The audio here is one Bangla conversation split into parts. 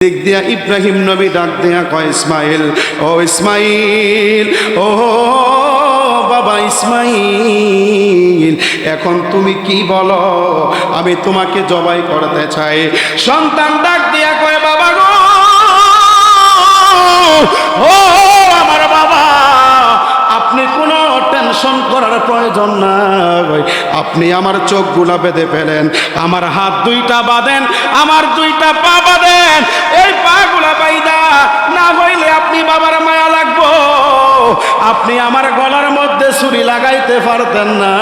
দিক দিয়া ইব্রাহিম নবী ডাক দিয়া কয়, ইসমাইল, ও ইসমাইল, ও বাবা ইসমাইল, এখন তুমি কি বলো? আমি তোমাকে জবাই করতে চাই। সন্তান ডাক দিয়া কয়, বাবা গো, ও আমার বাবা, আপনি কোনো টেনশন করার প্রয়োজন নাই। আপনি আমার চোখগুলা বেঁধে ফেলেন, আমার হাত দুইটা বাঁধেন, আমার দুইটা পা বাঁধেন। এই পাগুলা বাইদা না হইলে আপনি বাবার মায়া লাগবো। আপনি আমার গলার মধ্যে ছুরি লাগাইতে পারতেন না,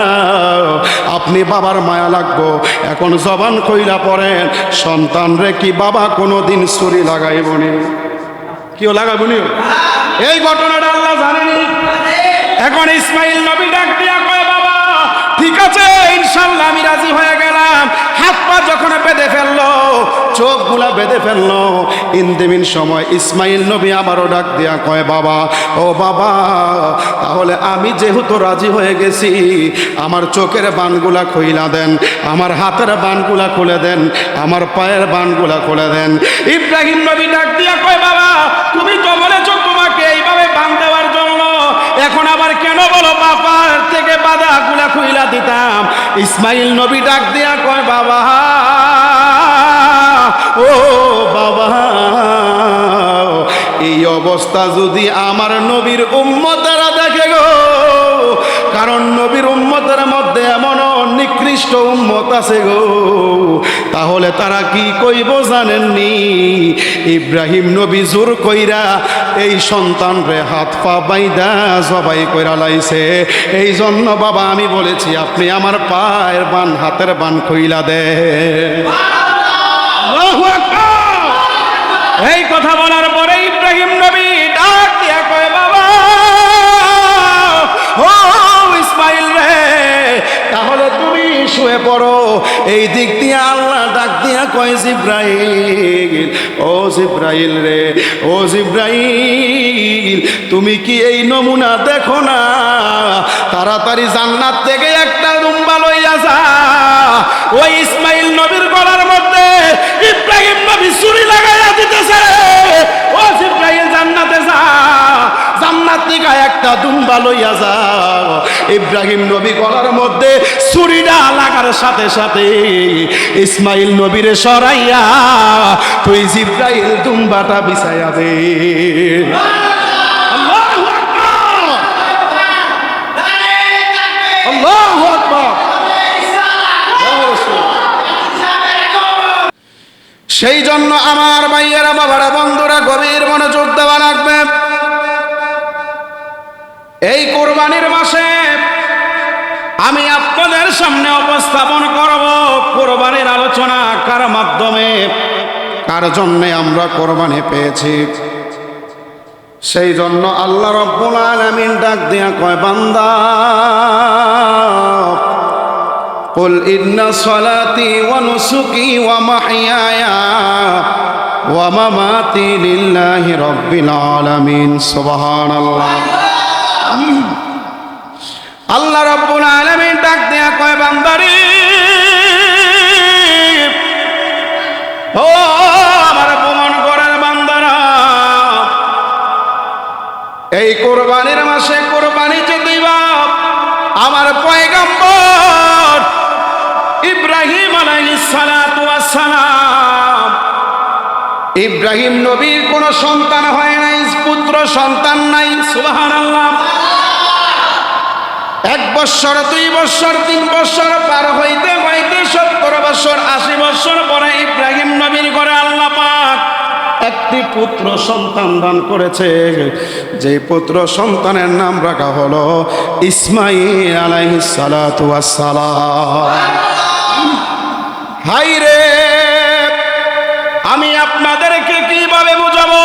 আপনি বাবার মায়া লাগবো। এখন জবান কইলা পড়েন, সন্তান রে কি বাবা কোনোদিন ছুরি লাগাইবনি? কেউ লাগাবনি? এই ঘটনাটা আল্লাহ জানেনি। এখন ইসমাইল নবী ডাক দিয়া কয়, বাবা ঠিক আছে, ইনশাআল্লাহ আমি রাজি হয়ে গেলাম। হাত পা যখন বেঁধে ফেললো, চোখগুলা বেঁধে ফেললো, ইনদিমিন সময় ইসমাইল নবী আবারও ডাক দিয়া কয়, বাবা, ও বাবা, তাহলে আমি যেহেতু রাজি হয়ে গেছি, আমার চোখের বানগুলা খুইলা দেন, আমার হাতের বানগুলা খুলে দেন, আমার পায়ের বানগুলা খুলে দেন। ইব্রাহিম নবী ডাক দিয়া কয়, বাবা তুমি তো বলেছো তোমাকে এইভাবে বান দেওয়ার জন্য, এখন আবার কেন বলো বাবার থেকে বাধাগুলা খুইলা দিতাম? ইসমাইল নবী ডাক দিয়া কয়, বাবা, ও বাবা, এই অবস্থা যদি আমার নবীর উম্মতেরা দেখে গো, কারণ নবীর উম্মতের মধ্যে এমনও নিকৃষ্ট উম্মত আছে গো, তাহলে তারা কি কইব জানেননি? ইব্রাহিম নবী জোর কইরা এই সন্তান রে হাত পা বাইদা জবাই কইরা লাইছে। এই জন্য বাবা আমি বলেছি, আপনি আমার পায়ের বান হাতের বান কইলা দে। এই কথা বলার পরে ইব্রাহিম নবী ডাক দিয়া কয়, বাবা, ও ইসমাইল রে, তাহলে তুমি শুয়ে পড়ো। এই দিক দিয়ে আল্লাহ ডাক দিয়া কয়, জিব্রাইল, ও জিব্রাইল রে, ও জিব্রাইল, তুমি কি এই নমুনা দেখো না? তাড়াতাড়ি জান্নাত থেকে একটা দুম্বা লইয়া যা। ওই ইসমাইল নবীর গলার মধ্যে ইব্রাহিম নবী ছুরি লাগাইয়া দিতেছে। ও জিব্রাইল, জান্নাতে যা, জান্নাত থেকে একটা দুম্বা লইয়া যাও। ইব্রাহিম নবী গলার মধ্যে ছুরিটা লাগার সাথে সাথে ইসমাইল নবীরে সরাইয়া তুই জিব্রাইল দুম্বাটা বিছাইয়া দে। আল্লাহু আকবার, আল্লাহু আকবার। সেই জন্য আমার ভাইয়েরা, বাবারা, বন্ধুরা, গভীর মনোযোগ দেওয়া লাগবে। এই কোরবানির মাসে আমি আপনাদের সামনে উপস্থাপন করব কোরবানির আলোচনা, কার মাধ্যমে, কার জন্যে আমরা কোরবানি পেয়েছি। সেই জন্য আল্লাহ রাব্বুল আলামিন ডাক দিয়া কয়, বান্দা, কুল ইন্না সলাতি ওয়া নুসুকি ওয়া মাহইয়ায়া ওয়া মামাতি লিল্লাহি রাব্বিল আলামিন। সুবহানাল্লাহ। আল্লাহ রাব্বুল আলামিন ডাক দিয়া কয়, বান্দারে, ও আমার প্রমাণ করার বান্দারা, এই কোরবানির মাসে কোরবানি যে দিবা, আমার পয়গম্বর ইব্রাহিম আলাইহিস সালাতু ওয়াস সালাম, ইব্রাহিম নবীর কোন সন্তান হয় নাই, পুত্র সন্তান নাই। সুবহানাল্লাহ। 1 বছর, 2 বছর, 3 বছর পার হইতে হইতে 70 বছর, 80 বছর পরে ইব্রাহিম নবীর ঘরে আল্লাহ পাক একটি পুত্র সন্তান দান করেছে। যে পুত্র সন্তানের নাম রাখা হলো ইসমাঈল আলাইহিস সালাতু ওয়াস সালাম। হাই রে, আমি আপনাদেরকে কিভাবে বুঝাবো?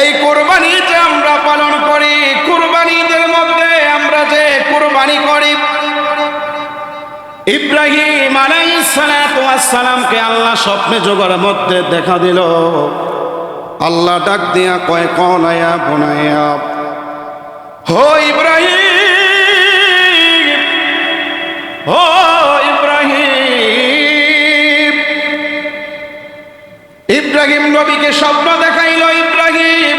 এই কোরবানি যে আমরা পালন করি, কোরবানিদের মধ্যে আমরা যে কোরবানি করি, ইব্রাহিম আলাইহিস সালাতু ওয়াস সালামকে আল্লাহ স্বপ্নে যোগের মধ্যে দেখা দিল। আল্লাহ ডাক দিয়া কয়, ক্বালা ইয়া বুনাইয়া, হো ইব্রাহিম, হো ইব্রাহিম, ইব্রাহিম নবীকে স্বপ্ন দেখাইল, ইব্রাহিম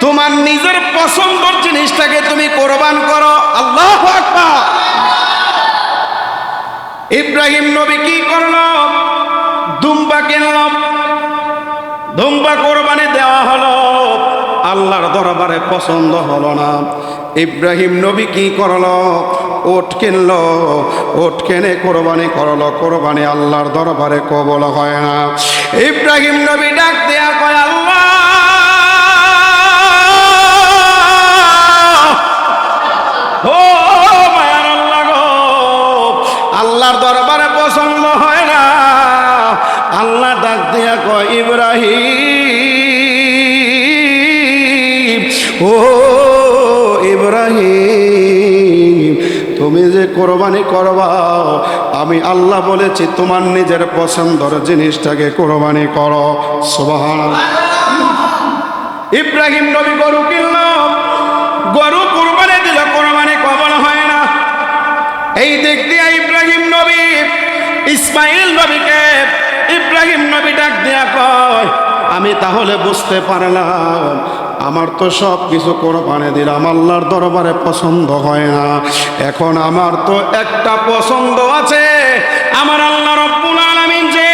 তোমার নিজের পছন্দের জিনিসটাকে তুমি কোরবান করো। আল্লাহু আকবার। ইব্রাহিম নবী কি করল? দুম্বা কিনল, দুম্বা কোরবানি দেওয়া হলো। আল্লাহর দরবারে পছন্দ হলো না। ইব্রাহিম নবী কি করলো? ওট কিনলো, ওট কিনে কোরবানি করলো। কোরবানি আল্লাহর দরবারে কবুল হয় না। ইব্রাহিম নবী ডাক দেয়া কয়, আল্লাহ ও মায়ার আল্লাহ গো, আল্লাহর দরবারে পছন্দ হয় না। আল্লাহ ডাক দেয়া কয়, ইব্রাহিম ও ইব্রাহিম তুমি যে কোরবানি করবা, আমি আল্লাহ বলেছি তোমার নিজের পছন্দের জিনিসটাকে কোরবানি করো। সুবহানাল্লাহ। ইব্রাহিম নবী গরু কিনল, গরু কোরবানি দিল, কোরবানি কবুল হয় না। এই দিক দিয়ে ইব্রাহিম নবী ইসমাইল নবীকে ইব্রাহিম নবী ডাক দিয়া কয়, আমি তাহলে বুঝতে পারলাম আমার তো সব কিছু কোরবানি দিলাম, আল্লাহর দরবারে পছন্দ হয় না। এখন আমার তো একটা পছন্দ আছে, আমার আল্লাহ রব্বুল আলামিন যে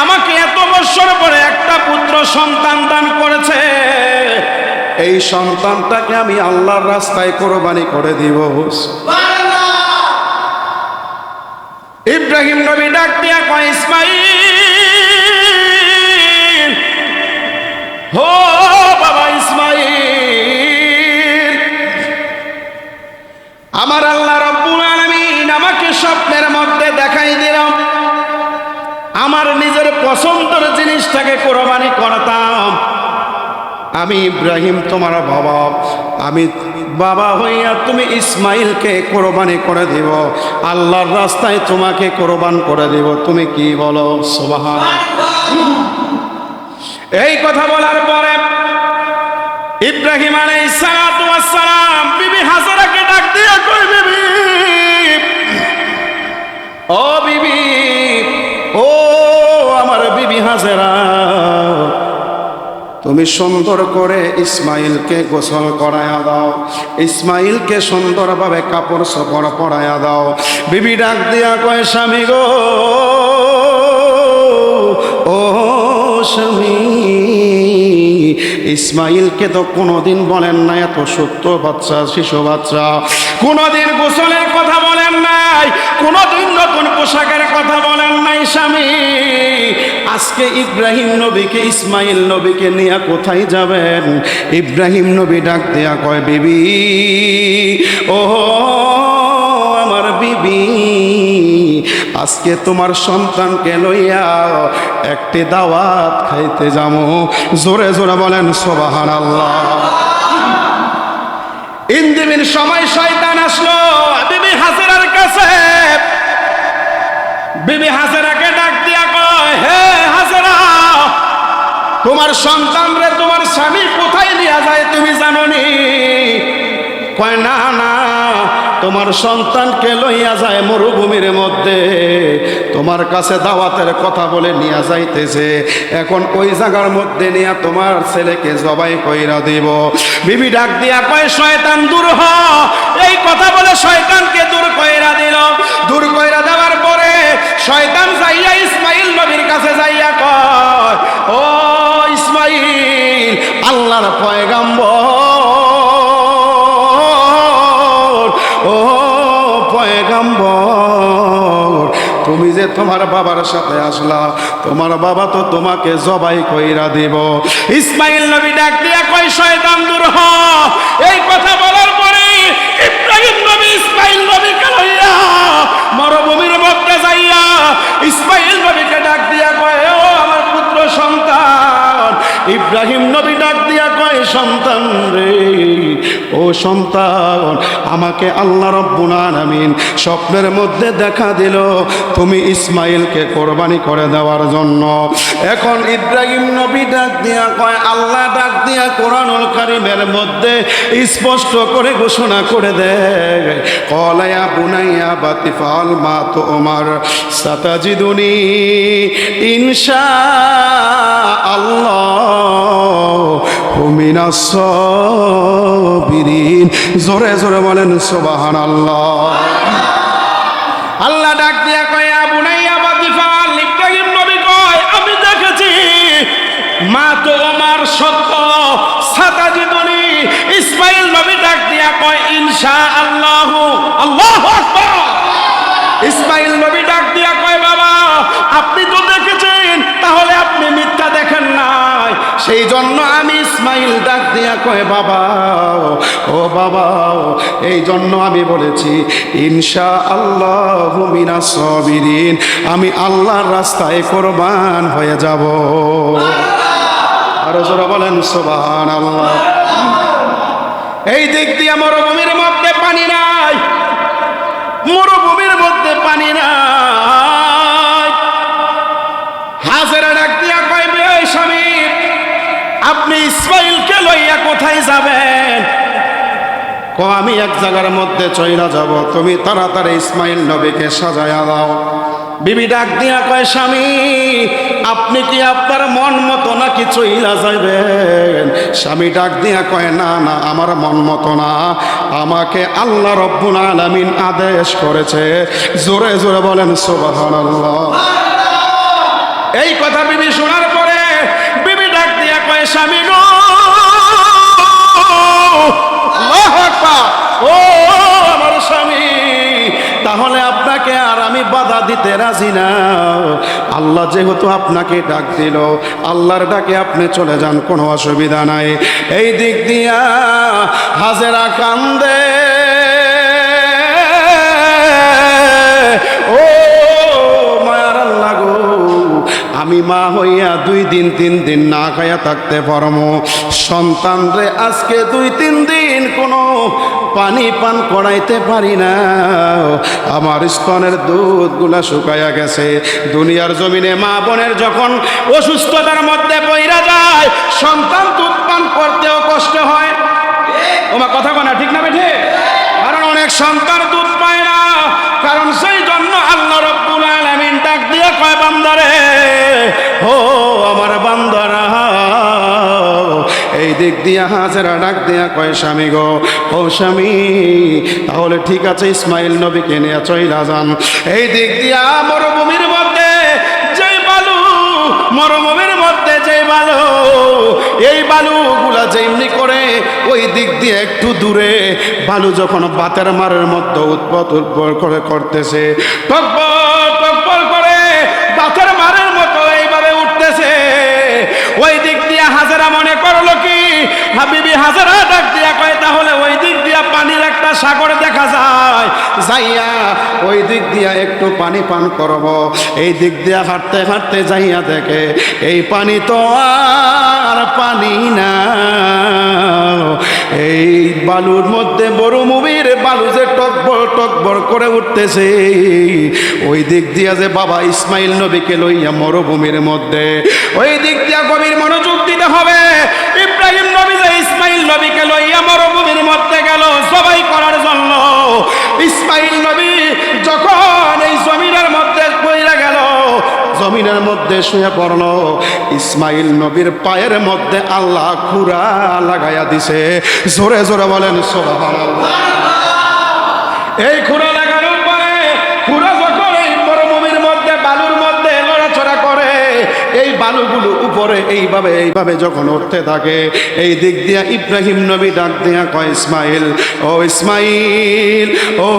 আমাকে এত বছর পরে একটা পুত্র সন্তান দান করেছে, এই সন্তানটাকে আমি আল্লাহর রাস্তায় কোরবানি করে দিব। ইব্রাহিম নবী ডাক দিয়া কয়, ইসমাইল হো বাবা ইসমাইল, আমার আল্লাহ রব্বুল আলামিন আমাকে স্বপ্নের মধ্যে দেখাই দিলাম আমার নিজের পছন্দের জিনিসটাকে কোরবানি করতাম। আমি ইব্রাহিম তোমার বাবা, আমি বাবা হইয়া তুমি ইসমাইলকে কোরবানি করে দিব, আল্লাহর রাস্তায় তোমাকে কোরবান করে দিব। তুমি কি বলো? সুবহানাল্লাহ। এই কথা বলার পরে ইব্রাহিম আলাইহিস সালাতু ওয়াস সালাম বিবি হাজরাকে ডাক দিয়ে কই, বিবি ও বিবি, ও আমার বিবি হাজরা, তুমি সুন্দর করে ইসমাইলকে গোসল করায়া দাও, ইসমাইলকে সুন্দরভাবে কাপড় চোপড় পরায়া দাও। বিবি ডাক দিয়া কয়, স্বামী গো, ও স্বামী, ইসমাইলকে তো কোনোদিন বলেন না এত ছোট্ট বাচ্চা, শিশু বাচ্চা, কোনোদিন গোসলের কথা বলেন নাই, কোনোদিন নতুন পোশাকের কথা বলেন নাই। স্বামী, আজকে ইব্রাহিম নবীকে ইসমাইল নবীকে নিয়ে কোথায় যাবেন? ইব্রাহিম নবী ডাক দেয়া কয়, বিবি ও আমার বিবি, আজকে তোমার সন্তানকে লইয়া একটি দাওয়াত খাইতে যাবো। জোরে জোরে বলেন সুবহানাল্লাহ। ইন্দিমিন সময় শয়তান আসলো বিবি হাজেরার কাছে। বিবি হাজেরাকে ডাক দিয়া কয়, হে হাজেরা, তোমার সন্তান রে তোমার স্বামী কোথায় নিয়ে যায় তুমি জানো নি? কয়, না না, তোমার সন্তানকে লইয়া যায় মরুভূমির মধ্যে, তোমার কাছে দাওয়াতের কথা বলে নিয়ে যাইতেছে। এখন ওই জায়গার মধ্যে নিয়ে তোমার ছেলেকে জবাই কইরা দিব। বিবি ডাক দিয়া কয়, শয়তান দূর হ। এই কথা বলে শয়তানকে দূর কইরা দিল। দূর কইরা দেওয়ার পরে শয়তান যাইয়া ইসমাইল নবীর কাছে যাইয়া কয়, ও ইসমাইল, আল্লাহর পয়গাম্বর, ও পয়গাম্বর, তুমি যে তোমার বাবার সাথে আসলা, তোমার বাবা তো তোমাকে জবাই কইরা দিব। ইসমাইল নবী ডাক দিয়া কয়, শয়তান দূর হ। এই কথা বলার পরে ইব্রাহিম নবী ইসমাইল নবীকে লইয়া মরুভূমির মধ্যে যাইয়া ইসমাইল নবীকে ডাক দিয়া কয়, ও আমার পুত্র সন্তান। ইব্রাহিম নবী ডাক দিয়া কয়, সন্তান রে, ও ও সন্তান, আমাকে আল্লাহ রাব্বুল আলামিন স্বপ্নের মধ্যে দেখা দিল তুমি ইসমাইলকে কোরবানি করে দেওয়ার জন্য। এখন ইব্রাহিম নবী ডাক দিয়া কয়, আল্লাহ ডাক দিয়া কোরআনুল কারীমের মধ্যে স্পষ্ট করে ঘোষণা করে দেয়, ক্বালা ইয়া বুনাইয়া বাতিফাল মা তুমার সাতাজিদুনি ইনশাআল্লাহু মিনাস সাবিরিন। জোরে জোরে বলেন সুবহানাল্লাহ। আল্লাহ ডাক দিয়া কয়, ইয়া বুনাইয়া বাতিফাল, ইব্রাহিম নবী কয় আমি দেখেছি মা তুমার সত্য সাতাজিদুনি। ইসমাইল নবী ডাক দিয়া কয় ইনশাআল্লাহু। আল্লাহু আকবার। ইসমাইল নবী ডাক দিয়া কয়, বাবা আপনি তো দেখেছেন, তাহলে আপনি মিথ্যা দেখেন নাই। সেই জন্য আমি ইসমাইল ডাক দিয়া কয়, বাবা ও বাবা, এই জন্য আমি বলেছি ইনশাআল্লাহু মিনাস সাবিরিন, আমি আল্লাহর রাস্তায় কোরবান হয়ে যাব। আরো জোরে বলেন সুবহানাল্লাহ। এই দিক দিয়ে মরুভূমির মধ্যে পানি নাই, মরুভূমির মধ্যে পানি নাই। হাজেরা ডাক দিয়া কয়, এই স্বামী আপনি ইসমাইলকে লইয়া কোথায় যাবেন? আমি এক জায়গার মধ্যে চইলা যাব, তুমি তাড়াতাড়ি ইসমাইল নবীকে সাজায়া দাও। বিবি ডাক দিয়া কয়, স্বামী আপনি কি আপনার মন মতো নাকি চইলা যাইবেন? স্বামী ডাক দিয়া কয়, না না, আমার মন মতো না, আমাকে আল্লাহ রাব্বুল আলামিন আদেশ করেছে। জোরে জোরে বলেন সুবহানাল্লাহ। এই কথা বিবি শোনার পরে বিবি ডাক দিয়া কয়, স্বামী গো, আল্লাহু আকবার, ও আমার স্বামী, তাহলে আপনাকে আর আমি বাধা দিতে রাজি না। আল্লাহ যেহেতু আপনাকে ডাক দিল, আল্লাহর ডাকে আপনি চলে যান, কোনো অসুবিধা নাই। এই দিক দিয়া হাজেরা কান্দে, ও মায়ার আল্লাহ গো, আমি মা হইয়া 2 দিন 3 দিন না খাইয়া থাকতে পারমো, সন্তান রে আজকে 2-3 দিন কোনো পানি পান করাইতে পারি না, আমার স্তনের দুধগুলা শুকাইয়া গেছে। দুনিয়ার জমিনে মা বোনের যখন অসুস্থতার মধ্যে পইরা যায়, সন্তান দুধ পান করতেও কষ্ট হয়। ওমা কথা বলা ঠিক না বেঠে? কারণ অনেক সন্তান দুধ পায় না, কারণ সেই জন্য আল্লাহ রাব্বুল আলামিন ডাক দিয়ে কয়, বান্দারে ও আমার বান্দারা। এই দিক দিয়া হাজেরা ডাক দিয়া কয়, স্বামী গো, ও স্বামী, তাহলে ঠিক আছে ইসমাইল নবীকে নিয়ে চইলা যান। এই দিক দিয়া মরুভূমির মধ্যে যে বালু, মরুভূমির মধ্যে যে বালু, এই বালুগুলা যেমনি করে ওই দিক দিয়ে একটু দূরে বালু যখন বাতের মারের মধ্যে উৎপর করে করতেছে, টকবক টকবক করে বাতের মারের মতো এইভাবে উঠতেছে। ওই দিক দিয়া হাজেরা মনে করলো কি, হাবিবি হাজেরা ডাক দিয়া কয়, তাহলে ওই দিক দিয়া পানির একটা সাগর দেখা যায়, যাইয়া ওই দিক দিয়া একটু পানি পান করব। এই দিক দিয়া হাঁটতে হাঁটতে যাইয়া দেখে এই পানি তো আর পানি না, এই বালুর মধ্যে মরুভূমির বালু যে টকবর করে উঠতেছে। ওই দিক দিয়া যে বাবা ইসমাইল নবীকে লইয়া মরুভূমির মধ্যে, ওই দিক দিয়া গভীর মনোযোগ দিতে হবে। ইব্রাহিম নবী যে ইসমাইল নবীকে লইয়া মরুভূমির মধ্যে গেল জবাই করার জন্য, ইসমাইল নবী যখন এই জমিনের মধ্যে পইরা গেল, জমিনের মধ্যে শুয়ে পড়ল, ইসমাইল নবীর পায়ের মধ্যে আল্লাহ খুরা লাগাইয়া দিছে। জোরে জোরে বলেন সুবহানাল্লাহ। এই খুরা লাগানোর পরে, খুরা যখন এই মরুভূমির মধ্যে বালুর মধ্যে লড়াচড়া করে, এই বালুগুলো উপরে এইভাবে যখন উঠতে থাকে, এই দিক দিয়া ইব্রাহিম নবী ডাক দিয়া কয়, ইসমাইল, ও ইসমাইল, ও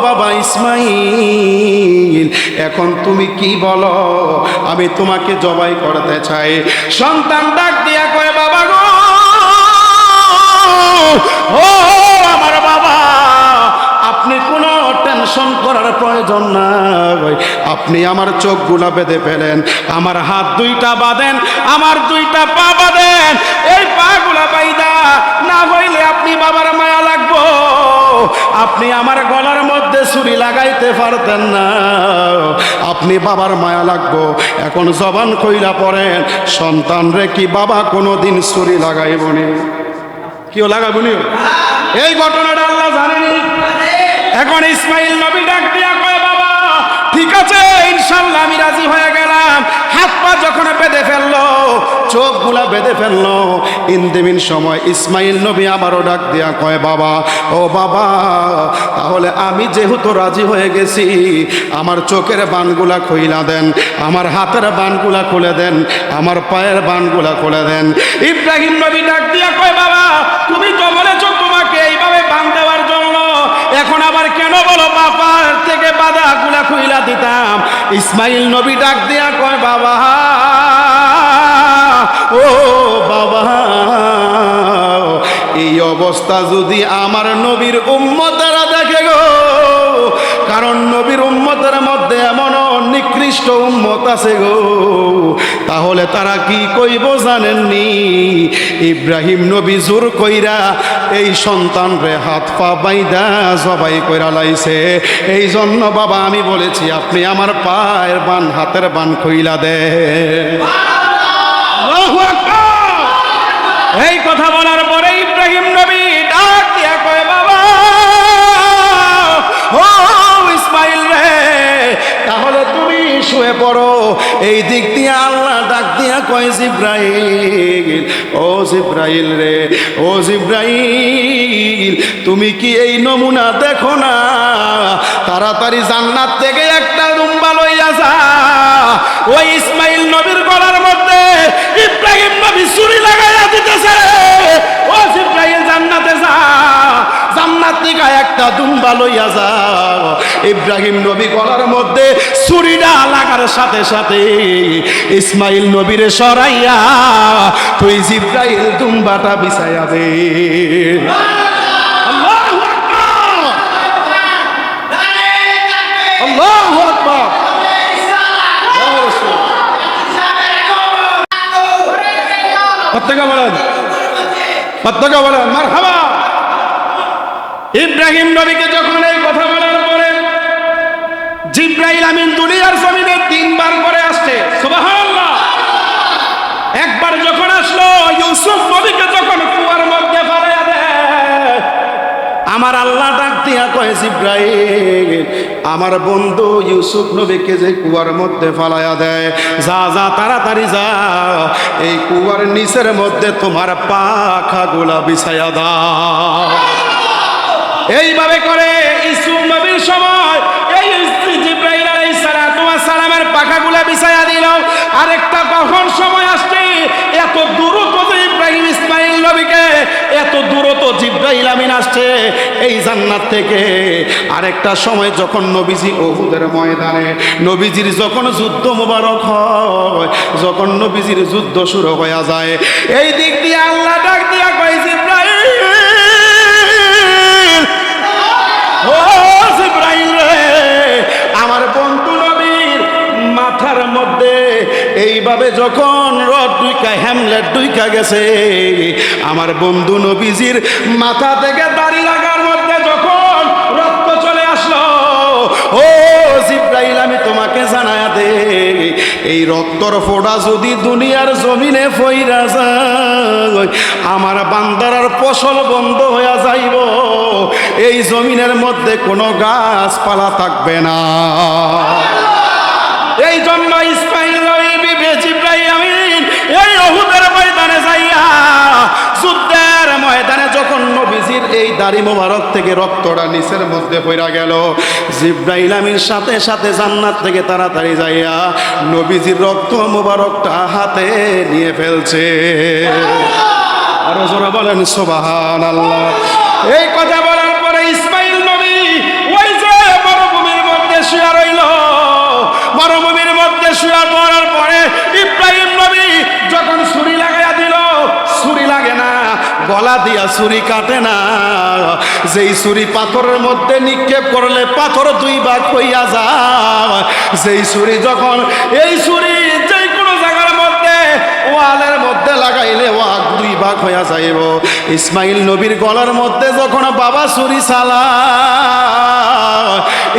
বাবা ইসমাইল, এখন তুমি কি বলো, আমি তোমাকে জবাই করতে চাই। সন্তান ডাক দিয়া কয়, বাবা গো, ও আমার বাবা, আপনি কোনো টেনশন করার প্রয়োজন নাই। আপনি আমার চোখগুলা বেঁধে ফেলেন, আমার হাত দুইটা বাঁধেন, আমার দুইটা পা বাঁধেন। এই পাগুলা বাইদা না হইলে আপনি বাবার মায়া লাগবো। আপনি আমার গলার মধ্যে ছুরি লাগাইতে পারতেন না, আপনি বাবার মায়া লাগবো। এখন জবান কইলা পড়েন, সন্তান রে কি বাবা কোনোদিন ছুরি লাগাইবনি? কেউ লাগাবনি? এই ঘটনাটা আল্লাহ জানেনি। এখন ইসমাইল নবী ডাক দিয়া কয়, বাবা ঠিক আছে ইনশাল্লাহ আমি রাজি হয়ে গেলাম। হাত পা যখন বেঁধে ফেললো, চোখগুলা বেঁধে ফেললো, ইনদিমিন সময় ইসমাইল নবী আবারও ডাক দিয়া কয়, বাবা ও বাবা, তাহলে আমি যেহেতু রাজি হয়ে গেছি, আমার চোখের বানগুলা খুইলা দেন, আমার হাতের বানগুলা খুলে দেন, আমার পায়ের বানগুলা খুলে দেন। ইব্রাহিম নবী ডাক দিয়া কয়, বাবা তুমি তো বলেছ তোমাকে এইভাবে বান দেওয়ার জন্য, এখন আবার কেন বলো বাবার থেকে বাধাগুলা খুইলা দিতাম? ইসমাইল নবী ডাক দিয়া কয়, বাবা ও বাবা, এই অবস্থা যদি আমার নবীর উম্মতেরা দেখে গো, কারণ নবীর উম্মতের মধ্যে এমনও নিকৃষ্ট উম্মত আছে গো, তাহলে তারা কি কইব জানেননি? ইব্রাহিম নবী জোর কইরা এই সন্তান রে হাত পা বাইদা জবাই কইরা লাইছে। এই জন্য বাবা আমি বলেছি আপনি আমার পায়ের বান হাতের বান কইলা দে। এই কথা বলার পরে ইব্রাহিম নবী ডাক দিয়া কয়, বাবা ও ইসমাইল রে, তাহলে তুমি শুয়ে পড়ো। এই দিক দিয়ে আল্লাহ ডাক দিয়া কয়, জিব্রাইল ও জিব্রাইল রে, ও জিব্রাইল তুমি কি এই নমুনা দেখো না? তাড়াতাড়ি জান্নাত থেকে একটা দুম্বা লইয়া যা। ওই ইসমাইল নবীর গলার মধ্যে ইব্রাহিম নবী ছুরি লাগাইয়া দিতেছে। ও জিব্রাইল জান্নাতে যা, জান্নাত থেকে একটা দুম্বা লইয়া যা। ইব্রাহিম নবী গলার মধ্যে ছুরিটা লাগার সাথে সাথে ইসমাইল নবীরে সরাইয়া তুই জিব্রাইল দুম্বাটা বিছাইয়া দে। আল্লাহু আকবার, আল্লাহু আকবার। প্রত্যেকে বলেন, প্রত্যেকে বলেন মারহাবা। ইব্রাহিম নবীকে যখন এই কথা বলার পরে জিব্রাইল আমিন দুনিয়ার জমিনে 3 বার করে আসছে, সুবহানাল্লাহ। একবার যখন আসলো ইউসুফ নবীকে যখন কুয়ার মধ্যে ফেলাইয়া দেয়, আমার আল্লাহ ডাক দিয়া কয়, জিব্রাইল আমার বন্ধু ইউসুফ নবীকে যে কুয়ার মধ্যে ফেলাইয়া দেয়, যা যা তাড়াতাড়ি যা, এই কুয়ার নিচের মধ্যে তোমার পাখাগুলা বিছাইয়া দাও। এইভাবে করে ইউসুফ নবীর সময় এই জিব্রাইল আলাইহিস সালাতু ওয়াস সালামের পাখাগুলা বিছাইয়া দিল। আরেকটা কখন সময় আসছে, এত দ্রুত ইব্রাহিম ইসমাইল নবীকে এত দ্রুত জিব্রাইল আমিন আসছে এই জান্নাত থেকে। আরেকটা সময় যখন নবীজি উহুদের ময়দানে নবীজির যখন যুদ্ধ মোবারক হয়, যখন নবীজির যুদ্ধ শুরু হয়ে যায়, এই দিক দিয়ে আল্লাহ ডাক দিয়া কয়, জিব্রাইল ও জিব্রাইল রে, আমার বন্ধু নবীর মাথার মধ্যে এইভাবে যখন রড দুইকা হ্যামলেট দুইকা গেছে, আমার বন্ধু নবীজির মাথা থেকে দাড়ি লাগার মধ্যে যখন রক্ত চলে আসলো, ও জিব্রাইল আমি তোমাকে জানায়া দে, এই রক্তর ফোঁটা যদি দুনিয়ার জমিনে ফইরা যায়, আমার বান্দার ফসল বন্ধ হয়ে যাইব, এই জমিনের মধ্যে কোনো গাছপালা থাকবে না। এই জন্য ইসমাইল জিব্রাইল আমিন এই উহুদের ময়দানে যাইয়া, যুদ্ধের ময়দানে যখন নবীজির এই দাড়ি মোবারক থেকে রক্তটা নিচের মধ্যে পড়া গেল, জিব্রাইল আমিন সাথে সাথে জান্নাত থেকে তাড়াতাড়ি যাইয়া নবীজির রক্ত মোবারকটা হাতে নিয়ে ফেলছে। আরো জোরে বলেন সুবহানাল্লাহ। এই কথা বলার পরে ইসমাইল নবী ওই যে মরুভূমির মধ্যে শুয়ে রইল। মরুভূমির মধ্যে শুয়ে পড়ার পরে ইব্রাহিম নবী যখন ছুরি লাগাইয়া দিল, ছুরি লাগে না, গলা ফালা দিয়া ছুরি কাটে না, যেই ছুরি পাথরের মধ্যে নিক্ষেপ করলে পাথর দুই ভাগ হইয়া যায়, যেই ছুরি যখন এই ছুরি যেই কোনো জায়গার মধ্যে ওয়ালের মধ্যে লাগাইলে ওয়াক দুই ভাগ হইয়া যাইব, ইসমাইল নবীর গলার মধ্যে যখন বাবা ছুরি চালা,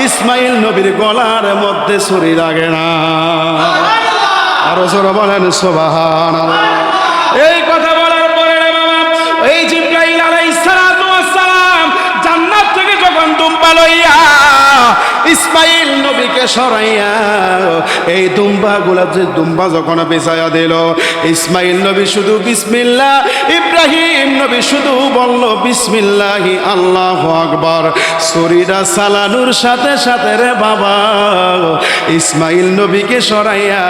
ইসমাইল নবীর গলার মধ্যে ছুরি লাগে না। আরো জোরে বলেন সুবহানাল্লাহ। এই কথা বলার পরে বাবা এই জিবরাইল আলাইহিস সালাতু ওয়াস সালাম জান্নাত থেকে যখন দুম্বা লইয়া ইসমাইল নবীকে সরাইয়া এই দুম্বাগুলা যে দুম্বা যখন বিছায়া দিল, ইসমাইল নবী শুধু বিসমিল্লাহ, ইব্রাহিম নবী শুধু বলল বিসমিল্লাহি আল্লাহু আকবার। ছুরিটা চালানোর সাথে সাথে রে বাবা ইসমাইল নবীকে সরাইয়া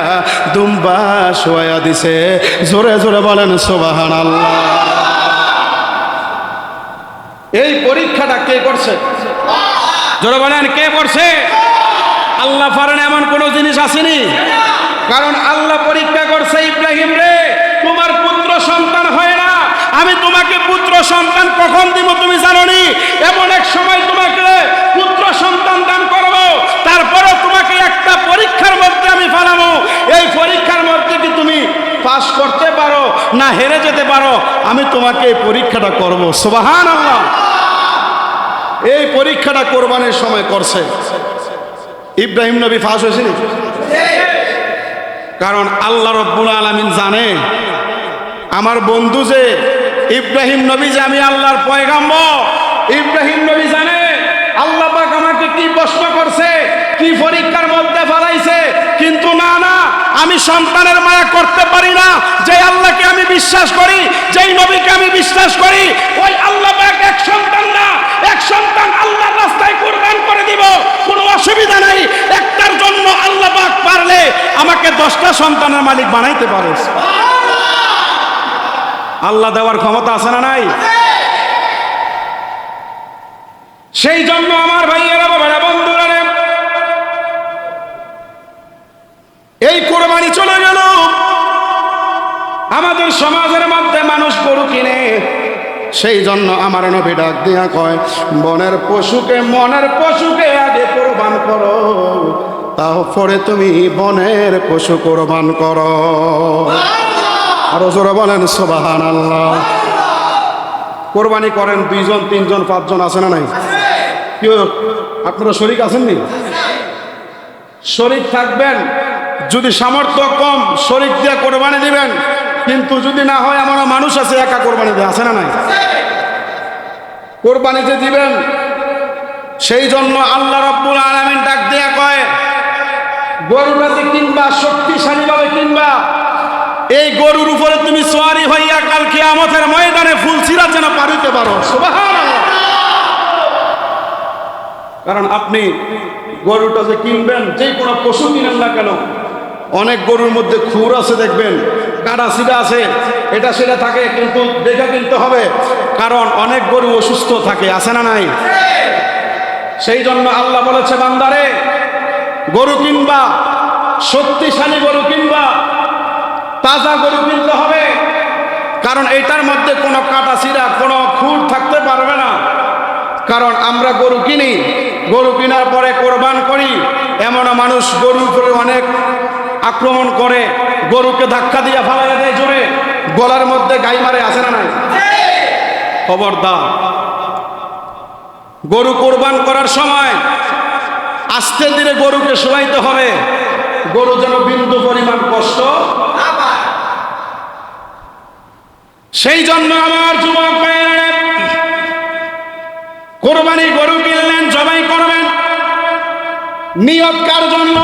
দুম্বা শোয়া দিছে। জোরে জোরে বলেন সুবহানাল্লাহ। এই পরীক্ষাটা কে করছে? জোরে বলেন কে করছে? আল্লাহ পারেন এমন কোন জিনিস আসেনি? কারণ আল্লাহ পরীক্ষা করছে ইব্রাহিম রে, তোমার পুত্র সন্তান হয় না, আমি তোমাকে পুত্র সন্তান কখন দিব তুমি জানো নি? এমন এক সময় তোমাকে পুত্র সন্তান দান করব, তারপরে তোমাকে একটা পরীক্ষার মধ্যে আমি ফেলাবো, এই পরীক্ষার মধ্যে কি তুমি পাস করতে পারো না হেরে যেতে পারো, আমি তোমাকে এই পরীক্ষাটা করব। সুবহানাল্লাহ। এই পরীক্ষাটা কোরবানির সময় করছে। ইব্রাহিম নবী ফাঁস হয়েছিল, কারণ আল্লাহ রব্বুল আলামিন জানে আমার বন্ধু যে ইব্রাহিম নবী যে আমি আল্লাহর পয়গাম্বর, ইব্রাহিম নবী জানে আল্লাহ পাক আমাকে কি প্রশ্ন করছে, কি পরীক্ষার মধ্যে ফেলাইছে। কিন্তু না না, আমি সন্তানের মায়া করতে পারি না। যে আল্লাহকে আমি বিশ্বাস করি, যেই নবীকে আমি বিশ্বাস করি, ওই আল্লাহ পাক এক সন্তান না, এক সন্তান আল্লাহর রাস্তায় কুরবান করে দিব, কোনো অসুবিধা নাই। একটার জন্য আল্লাহ পাক পারলে আমাকে 10টা সন্তানের মালিক বানাইতে পারে। আল্লাহ দেওয়ার ক্ষমতা আছে না নাই? সেই জন্য আমার ভাইয়েরা বাবারা বন্ধুরা রে, এই কোরবানি চলে গেল। আমাদের সমাজের মধ্যে মানুষ গরু কিনে, সেই জন্য আমার নবী ডাক দিয়া কয় বনের পশুকে মনের পশুকে আগে কোরবান করো, তারপরে তুমি বনের পশু কোরবান করো। আরো জোরে বলেন সুবহানাল্লাহ। কোরবানি করেন 2 জন 3 জন 5 জন আছে না নাই? কেউ আপনারা শরীক আছেননি? শরীক থাকবেন, যদি সামর্থ্য কম শরীক দিয়ে কোরবানি দিবেন, কিন্তু যদি না হয় আমরা মানুষ আছে একা কোরবানি দেয়, আছে না নাই? কোরবানি যে দিবেন, সেই জন্য আল্লাহ রাব্বুল আলামিন ডাক দিয়া কয় গরুটা যে কিনবা শক্তিশালী ভাবে কিনবা, এই গরুর উপরে তুমি সোয়ারি হইয়া কাল কিয়ামতের ময়দানে ফুলসিরাত যেন পারিতে পারো। সুবহানাল্লাহ। কারণ আপনি গরুটা যে কিনবেন, যে কোনো পশু কিনেন না কেন, অনেক গরুর মধ্যে খুর আছে দেখবেন, কাটা ছিটা আছে, এটা সেটা থাকে, কিন্তু দেখে কিনতে হবে, কারণ অনেক গরু অসুস্থ থাকে, আছে না নাই? সেই জন্য আল্লাহ বলেছে বান্দারে গরু কিনবা, শক্তিশালী গরু কিনবা, তাজা গরু কিনতে হবে, কারণ এটার মধ্যে কোনো কাটা ছিড়া কোনো খুর থাকতে পারবে না। কারণ আমরা গরু কিনি, গরু কেনার পরে কোরবান করি, এমন মানুষ গরুর উপরে অনেক আক্রমণ করে, গরুকে ধাক্কা দিয়ে ফালাইয়া দেয়, জোরে গলার মধ্যে গাই মারে, আছে না নাই? খবরদার, গরু কোরবান করার সময় আস্তে ধীরে গরুকে শোয়াইতে হবে, গরু যেন বিন্দু পরিমাণ কষ্ট না পায়। সেই জন্য আমার যুবক ভাইয়েরা, কোরবানি গরু কিনলেন, জবাই করবেন, নিয়ত কার জন্য?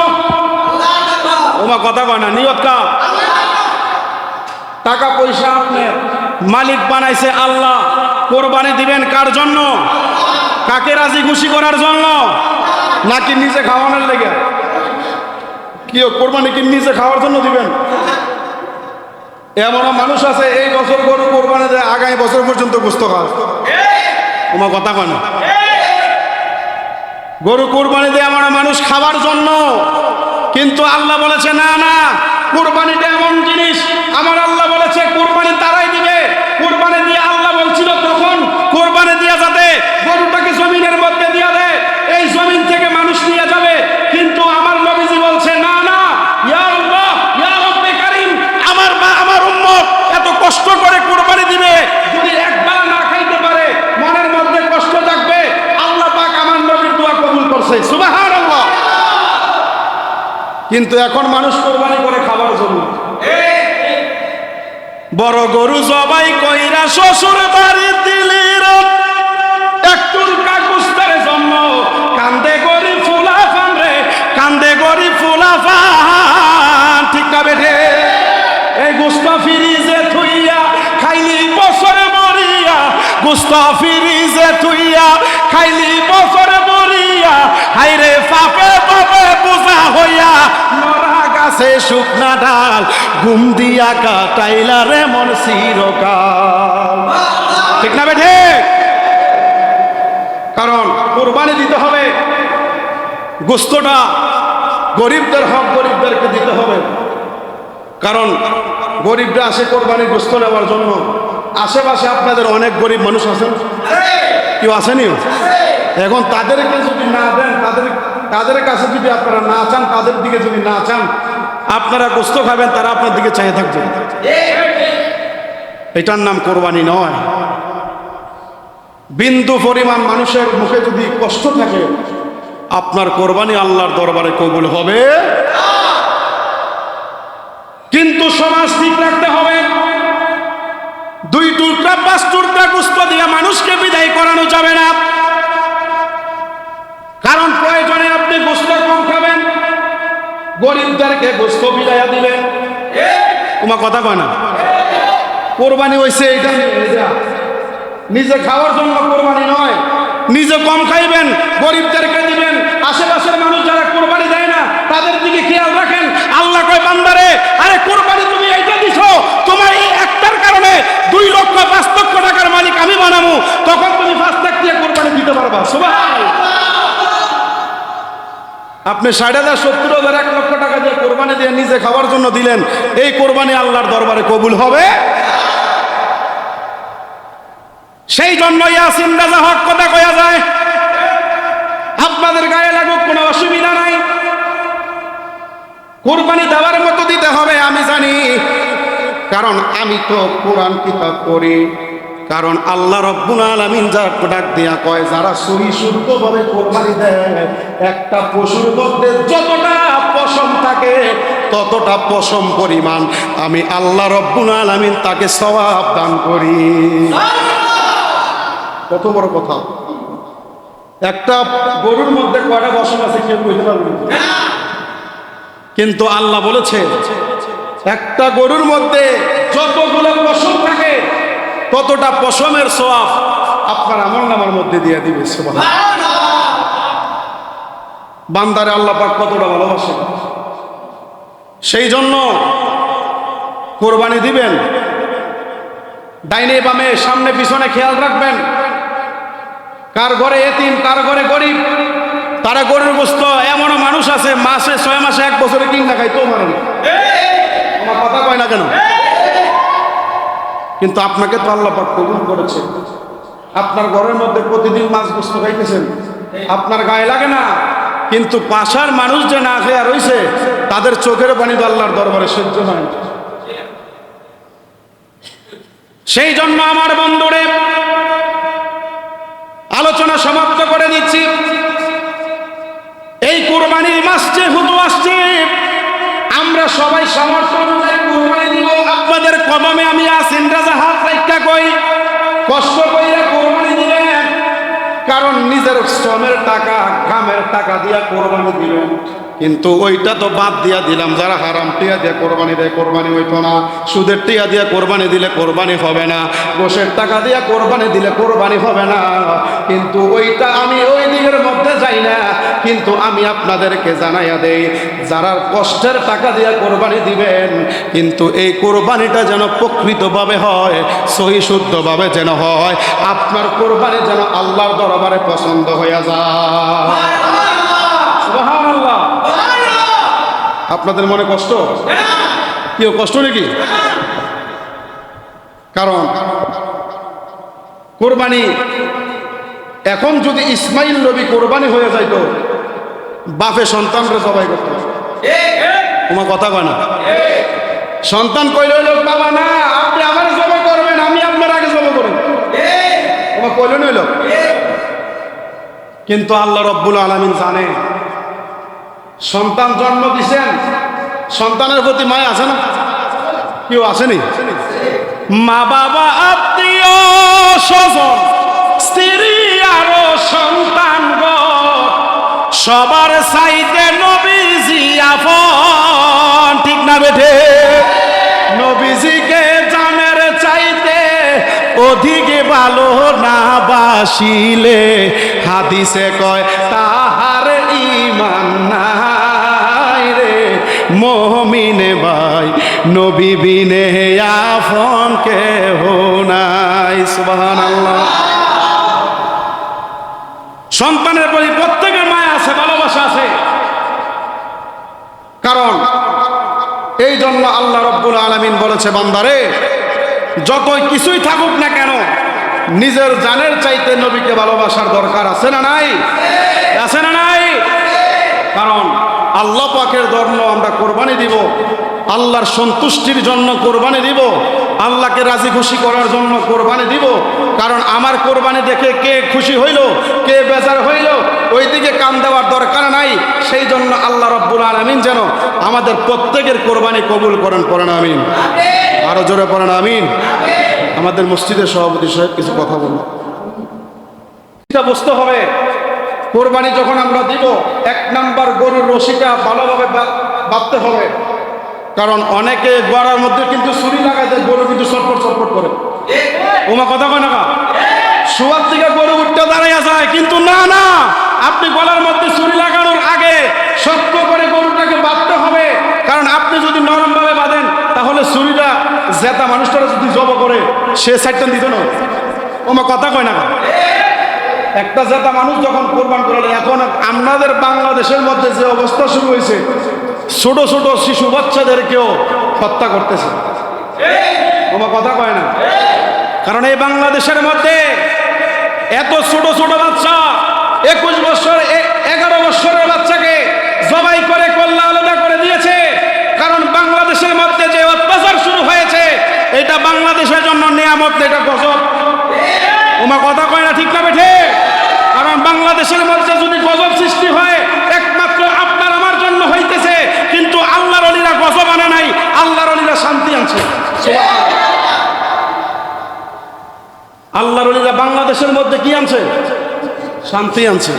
ওমা কথা কয় না, নিয়ত কার? টাকা পয়সা আপনার মালিক বানাইছে আল্লাহ, কোরবানি দিবেন কার জন্য? কাকে রাজি খুশি করার জন্য, নাকি নিজে খাওয়ানোর লেগে? কি কোরবানি কি নিজে খাওয়ার জন্য দিবেন? এমন মানুষ আছে এই বছর গরু কোরবানি দেয়, আগামী বছর পর্যন্ত গোশত খায়। তোমার কথা কয় না? গরু কোরবানি দেয় এমন মানুষ খাবার জন্য, কিন্তু আল্লাহ বলেছে না না, কোরবানিটা এমন জিনিস, আমার আল্লাহ বলেছে কোরবানি তারাই দিবে। কোরবানি দিয়ে আল্লাহ বলছিল কিন্তু এখন মানুষ কোরবানি করে খাবার জন্য। বড় গরু জবাই কইরা শ্বশুর বাড়ি দিলির একটুর কাকুস্তার জন্য কান্দে গরিব ফুলাফান রে, কান্দে গরিব ফুলাফান। ঠিক না বেঠে? এই গোস্ত ফিরিজে থুইয়া খাইলি বছরে মরিয়া, গোস্ত ফিরিজে থুইয়া খাইলি বছরে মরিয়া, হাইরে পাপে পাপে বোঝা হইয়া মরা গাছে শুকনা ডাল ঘুম দিয়া কাটাইলা রে মন চিরকাল। ঠিক না বেঠে? কারণ কোরবানি দিতে হবে, গোস্তটা গরিবদের হক গরিবদেরকে দিতে হবে। কারণ গরিবরা আসে কোরবানির গোস্ত নেওয়ার জন্য। আশেপাশে আপনাদের অনেক গরিব মানুষ আছেন, কেউ আসেনি? এখন তাদেরকে যদি না দেন, তাদের কাছে যদি আপনারা না চান, তাদের দিকে যদি না চান, আপনারা গোস্ত খাবেন, তারা আপনার দিকে চাই থাকবে। এটার নাম কোরবানি নয়। বিন্দু পরিমাণ মানুষের মুখে যদি কষ্ট থাকে, আপনার কোরবানি আল্লাহর দরবারে কবুল হবে। কিন্তু সমাজ ঠিক রাখতে হবে। 2 টুকরা 5 টুকরা গোস্ত দিয়ে মানুষকে বিদায় করানো যাবে না। কারণ প্রয়োজনে আপনি গোস্ত কম খাবেন, গরিবদেরকে গোস্ত বিলাইয়া দিবেন। তোমার কথা কয় না? কোরবানি হয়েছে এটা নিজে খাওয়ার জন্য কোরবানি নয়। নিজে কম খাইবেন, গরিবদেরকে দিবেন। আশেপাশের মানুষ যারা কোরবানি দেয় না, তাদের দিকে খেয়াল রাখেন। আল্লাহ কয় বান্দারে, আরে কোরবানি তুমি এইটা দিছো, তোমার এই একটার কারণে 2 লক্ষ 5 লক্ষ টাকার মালিক আমি বানাবো, তখন তুমি 5 লাখ দিয়ে কোরবানি দিতে পারবা। সুবহানাল্লাহ। আপনি 60,000 70,000 1 লক্ষ টাকা দিয়ে কোরবানি দিয়ে নিজে খাওয়ার জন্য দিলেন, এই কোরবানি আল্লাহর দরবারে কবুল হবে? সেই জন্য ইয়াসিন রাজা হক কথা কয়া যায়, আপনাদের গায়ে লাগুক কোনো অসুবিধা নাই, কোরবানি দেওয়ার মতো দিতে হবে। আমি জানি, কারণ আমি তো কোরআন কিতাব পড়ি। কারণ আল্লাহ রব্বুল আলামিন যা ডাক দিয়া কয়, যারা সহি শুদ্ধভাবে কোরবানি দেয়, একটা পশুর মধ্যে যতটা পশম থাকে ততটা পশম পরিমাণ আমি আল্লাহ রব্বুল আলামিন তাকে সওয়াব দান করি। কত বড় কথা! একটা গরুর মধ্যে কয়টা পশম আছে কেউ কইতে পারবে না, কিন্তু আল্লাহ বলেছে একটা গরুর মধ্যে যতগুলো পশম থাকে ততটা পশমের সওয়াব আপনার আমলনামার মধ্যে দিয়ে দিবে। সুবহানাল্লাহ। বান্দারে আল্লাহ পাক কতটা ভালোবাসে। সেই জন্য কোরবানি দিবেন, ডাইনে বামে সামনে পিছনে খেয়াল রাখবেন। কার ঘরে এতিম, কার ঘরে গরিব, তারা গরুর গোস্ত, এমনও মানুষ আছে মাসে 6 মাসে 1 বছরে কিনা খাইতেও পারে না। আমার কথা কয় না কেন? কিন্তু আপনাকে তো আল্লাহ পাক কবুল করেছে। আপনার ঘরের মধ্যে প্রতিদিন মাছ গোস্ত খাইতেছেন, আপনার গায়ে লাগে না, কিন্তু পাশার মানুষ যে না খেয়ে রয়েছে, তাদের চোখের পানি তো আল্লাহর দরবারে সহ্য হয় না। সেই জন্য আমার বন্ধুরে আলোচনা সমাপ্ত করে দিচ্ছি। এই কুরবানির মাস যেহেতু আসছে, আমরা সবাই সামর্থ্য অনুযায়ী কুরবানি দিব। আপনাদের কদমে আমি ইয়াসিন রাজা হাত রাখা কই, কষ্ট কইরা কুরবানি দিবেন। কারণ নিজের শ্রমের টাকা, ঘামের টাকা দিয়া কোরবানি দিবেন, কিন্তু ওইটা তো বাদ দিয়া দিলাম। যারা হারাম টিয়া দিয়ে কোরবানি দেয়, কোরবানি হইতো না। সুদের টিয়া দিয়ে কোরবানি দিলে কোরবানি হবে না। গোশের টাকা দিয়ে কোরবানি দিলে কোরবানি হবে না। কিন্তু ওইটা আমি ওই দিকের মধ্যে যাই না, কিন্তু আমি আপনাদেরকে জানাইয়া দেই, যারা কষ্টের টাকা দিয়ে কোরবানি দিবেন, কিন্তু এই কোরবানিটা যেন প্রকৃতভাবে হয়, সহি শুদ্ধভাবে যেন হয়, আপনার কোরবানি যেন আল্লাহর দরবারে পছন্দ হইয়া যায়। সুবহানাল্লাহ। আপনাদের মনে কষ্ট? কেউ কষ্ট নাকি? কারণ কোরবানি এখন যদি ইসমাইল নবী কোরবানি হয়ে যাইত, বাপে সন্তানকে জবাই করত। তোমার কথা কয় না? সন্তান কইল, বাবা না, আপনি আমার জবাই করবেন, আমি আপনার আগে জবাই করব। তোমার কইল নইল। কিন্তু আল্লাহ রব্বুল আলামিন জানে সন্তান জন্ম দিছেন, সন্তানের প্রতি মায়া আছে না? কেউ আসেনি? মা বাবা, আত্মীয় স্বজন, স্ত্রী আরো সন্তান গো, সবার চাইতে নবীজি আপন। ঠিক না বেঠে? নবীজিকে জানের চাইতে অধিক ভালো না বাসিলে হাদিসে কয় তাহার ঈমান নাই রে মুমিন ভাই, নবী বিনে আপন কেহ নাই। সুবহানাল্লাহ। সন্তানের প্রতি প্রত্যেকের মায়া আছে, ভালোবাসা আছে। কারণ এই জন্য আল্লাহ রাব্বুল আলামিন বলেছে, বান্দারে যতই কিছুই থাকুক না কেন নিজের জানের চাইতে নবীকে ভালোবাসার দরকার আছে না নাই? আছে না নাই? কারণ আল্লাহ পাকের জন্য আমরা কোরবানি দিব, আল্লাহর সন্তুষ্টির জন্য কোরবানি দিব, আল্লাহকে রাজি খুশি করার জন্য কোরবানি দিব। কারণ আমার কোরবানি দেখে কে খুশি হইল, কে বেজার হইল, ওই দিকে কান দেওয়ার দরকার নাই। সেই জন্য আল্লাহ রাব্বুল আলামিন যেন আমাদের প্রত্যেকের কোরবানি কবুল করেন। পড়েন আমিন। আরো জোরে পড়েন আমিন। আমাদের মসজিদের সভাপতি সাহেব কিছু কথা বলুন। এটা বুঝতে হবে, কোরবানি যখন আমরা দিব, এক নাম্বার গরুর রশিটা ভালোভাবে বাঁধতে হবে। কারণ অনেকে গড়ার মধ্যে কিন্তু ছুরি লাগায় দেয়, গরু কিন্তু চটপট চটপট করে। ওমা কথা কয় না? শোয়ার থেকে গরু উঠতে দাঁড়াইয়া যায়, কিন্তু না না, আপনি গলার মধ্যে ছুরি লাগানোর আগে শক্ত করে গরুটাকে বাঁধতে হবে। কারণ আপনি যদি নরমভাবে বাঁধেন তাহলে ছুরিটা জেতা মানুষটারা যদি জব করে সে সাইডটা দিত না। ওমা কথা কয় না? একটা জেতা মানুষ যখন কোরবান করলে, এখন আমাদের বাংলাদেশের মধ্যে যে অবস্থা শুরু হয়েছে, ছোট ছোট শিশু বাচ্চাদেরকেও হত্যা করতেছে। ওমা কথা কয় না? কারণ এই বাংলাদেশের মধ্যে এত ছোট ছোট বাচ্চা, 21 বছর 11 বছরের বাচ্চাকে জবাই করে কল্লা আলাদা করে দিয়েছে। কারণ বাংলাদেশের মধ্যে যে অত্যাচার শুরু হয়েছে, এটা বাংলাদেশের জন্য নিয়ামত, এটা গজব। ওমা কথা কয় না? ঠিক না বেঠে? কারণ বাংলাদেশের মধ্যে যদি গজব সৃষ্টি হয়, একমাত্র আপনার আমার জন্য হইতেছে, কিন্তু আল্লাহর ওলিরা গজব আনে নাই, আল্লাহর ওলিরা শান্তি আনছে। আল্লাহর ওলিরা বাংলাদেশের মধ্যে কি আনছে? শান্তি আনছে।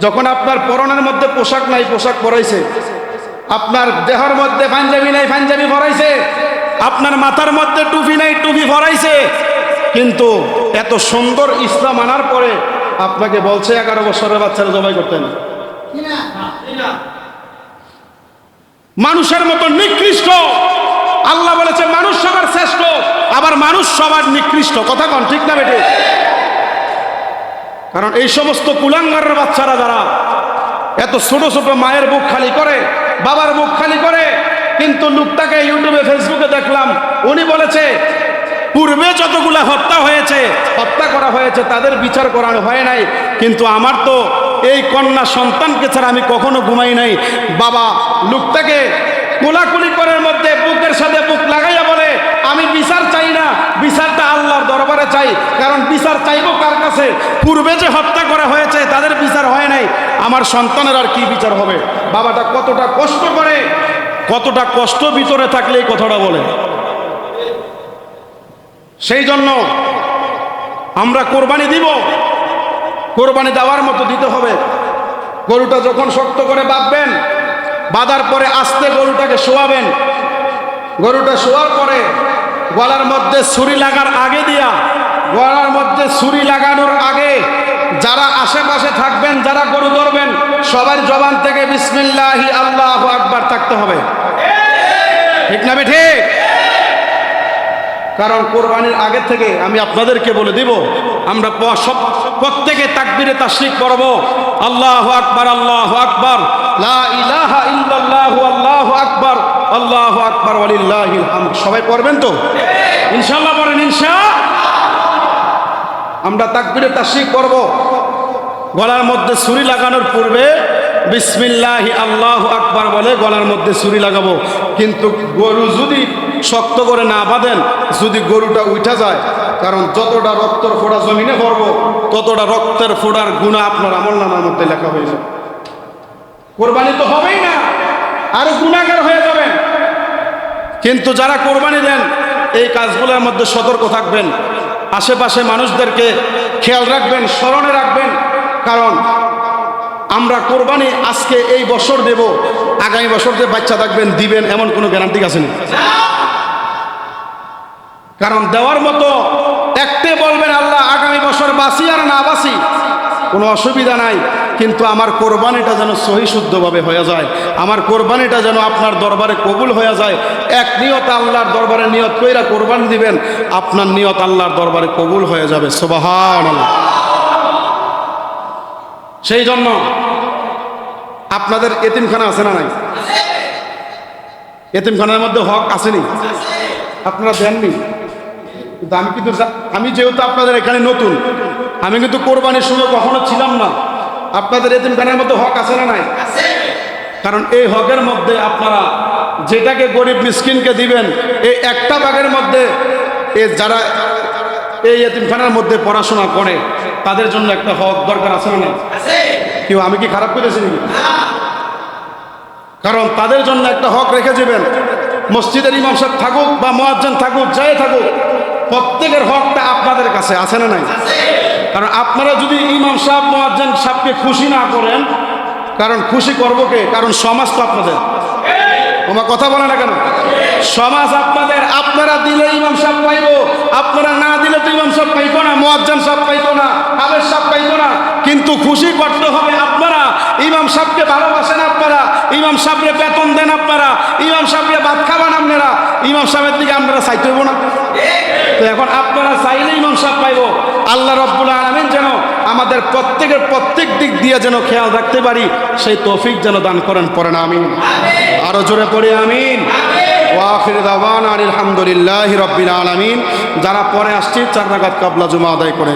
যখন আপনার পরনের মধ্যে পোশাক নাই, পোশাক পরাইছে। আপনার দেহের মধ্যে পাঞ্জাবি নাই, পাঞ্জাবি পরাইছে। আপনার মাথার মধ্যে টুপি নাই, টুপি পরাইছে। কিন্তু এত সুন্দর ইসলাম আনার পরে আপনাকে বলছে 11 বছরের বাচ্চারা জবাই করতেন। মানুষের মতো নিকৃষ্ট। আল্লাহ বলেছে মানুষ সবার শ্রেষ্ঠ, আবার মানুষ সবার নিকৃষ্ট। কথা কন ঠিক না বেটে? কারণ এই সমস্ত কুলাঙ্গারের বাচ্চারা যারা এত ছোট ছোট মায়ের বুক খালি করে, বাবার বুক খালি করে, কিন্তু লোকটাকে ইউটিউবে ফেসবুকে দেখলাম, উনি বলেছে পূর্বে যতগুলা হত্যা হয়েছে, হত্যা করা হয়েছে, তাদের বিচার করানো হয় নাই, কিন্তু আমার তো এই কন্যা সন্তানকে ছাড়া আমি কখনো ঘুমাই নাই। বাবা লোকটাকে কোলাকুলি করার মধ্যে বুকের সাথে বুক লাগাইয়া বলে, আমি বিচার চাই না, বিচারটা আল্লাহর দরবারে চাই। কারণ বিচার চাইবো কার কাছে? পূর্বে যে হত্যা করা হয়েছে তাদের বিচার হয় নাই, আমার সন্তানের আর কি বিচার হবে? বাবাটা কতটা কষ্ট করে, কতটা কষ্ট ভিতরে থাকলে এই কথাটা বলে। সেই জন্য আমরা কোরবানি দিব, কোরবানি দেওয়ার মতো দিতে হবে। গরুটা যখন শক্ত করে বাঁধবেন, বাঁধার পরে আস্তে গরুটাকে শোয়াবেন। গরুটা শোয়ার পরে গলার মধ্যে ছুরি লাগার আগে দিয়া, গলার মধ্যে ছুরি লাগানোর আগে যারা আশেপাশে থাকবেন, যারা গরু ধরবেন, সবার জবান থেকে বিসমিল্লাহি আল্লাহু আকবার থাকতে হবে। ঠিক না বেঠে? কারণ কোরবানির আগে থেকে আমি আপনাদেরকে বলে দিব, আমরা প্রত্যেকে তাকবীরে তাশরিক করব, আল্লাহু আকবার, আল্লাহু আকবার, লা ইলাহা ইল্লাল্লাহু, আল্লাহু আকবার, আল্লাহু আকবার, ওয়ালিল্লাহিল হামদ। সবাই পড়বেন তো ইনশাআল্লাহ? পড়েন ইনশাআল্লাহ। আমরা তাকবীরে তাশরিক করব, গলার মধ্যে ছুরি লাগানোর পূর্বে বিসমিল্লাহি আল্লাহু আকবার বলে গলার মধ্যে ছুরি লাগাবো। কিন্তু গরু যদি শক্ত করে না বাঁধেন, যদি গরুটা উঠা যায়, কারণ যতটা রক্তের ফোঁটা জমিনে পড়বো, ততটা রক্তের ফোঁটার গুনাহ আপনার আমলনামার মধ্যে লেখা হয়ে যাবে। কোরবানি তো হবেই না, আরো গুনাহগার হয়ে যাবেন। কিন্তু যারা কোরবানি দেন এই কাজগুলোর মধ্যে সতর্ক থাকবেন, আশেপাশে মানুষদেরকে খেয়াল রাখবেন, স্মরণে রাখবেন। কারণ আমরা কোরবানি আজকে এই বছর দেব, আগামী বছর যে বাচ্চা থাকবেন দিবেন এমন কোনো গ্যারান্টি আছে না। কারণ দেওয়ার মতো একটে বলবেন আল্লাহ আগামী বছর বাঁচি আর না বাঁচি কোনো অসুবিধা নাই, কিন্তু আমার কোরবানিটা যেন সহি শুদ্ধভাবে হয়ে যায়, আমার কোরবানিটা যেন আপনার দরবারে কবুল হয়ে যায়। এক নিয়ত আল্লাহর দরবারে নিয়ত কইরা কোরবানি দিবেন, আপনার নিয়ত আল্লাহর দরবারে কবুল হয়ে যাবে। সুবহানাল্লাহ। সেই জন্য আপনাদের এতিমখানা আছে না নাই? এতিমখানার মধ্যে হক আসেনি? আপনারা দেননি, কিন্তু আমি যেহেতু আপনাদের এখানে নতুন, আমি কিন্তু কোরবানির সময় কখনো ছিলাম না। আপনাদের এতিমখানার মধ্যে হক আছে না নাই? কারণ এই হকের মধ্যে আপনারা যেটাকে গরিব মিসকিনকে দিবেন, এই একটা ভাগের মধ্যে যারা এই এতিমখানার মধ্যে পড়াশোনা করে তাদের জন্য একটা হক দরকার আছে না নাই? কেউ আমি কি খারাপ করেছি নাকি? কারণ তাদের জন্য একটা হক রেখে যাবেন। মসজিদের ইমাম সাহেব থাকুক বা মুয়াজ্জিন থাকুক, যাই থাকুক, প্রত্যেকের হকটা আপনাদের কাছে আছে না নাই? কারণ আপনারা যদি ইমাম সাহেব মুয়াজ্জিন সাহেবকে খুশি না করেন, কারণ খুশি করবো কে? কারণ সমাজ তো আপনাদের। আমার কথা বলে না কেন? সমাজ আপনাদের, আপনারা দিলে ইমাম সাহেব পাইবো, আপনারা না দিলে তো ইমাম সাহেব পাইতো না, মুয়াজ্জিন সাহেব পাইতো না, হাফেজ সাহেব পাইতো না। কিন্তু খুশি করতে হবে আপনারা। ইমাম সাহেবকে ভালোবাসেন আপনারা, ইমাম সাহেবকে বেতন দেন আপনারা, ইমাম সাহেবকে ভাত খাওয়ান আপনারা, ইমাম সাহেবের দিকে আপনারা চাইতে হইব না? তো এখন আপনারা চাইলে ইমাম সাহেব পাইবো। আল্লাহ রাব্বুল আলামিন যেন আমাদের প্রত্যেকের প্রত্যেক দিক দিয়ে যেন খেয়াল রাখতে পারি, সেই তৌফিক যেন দান করেন। পড়েন আমিন। আরো জোরে পড়ে আমিন। ওয়া আখির দাওয়ানা আলহামদুলিল্লাহি রাব্বিল আলামিন। যারা পরে আসছি 4 রাকাত কাবলা জুমা আদায় করে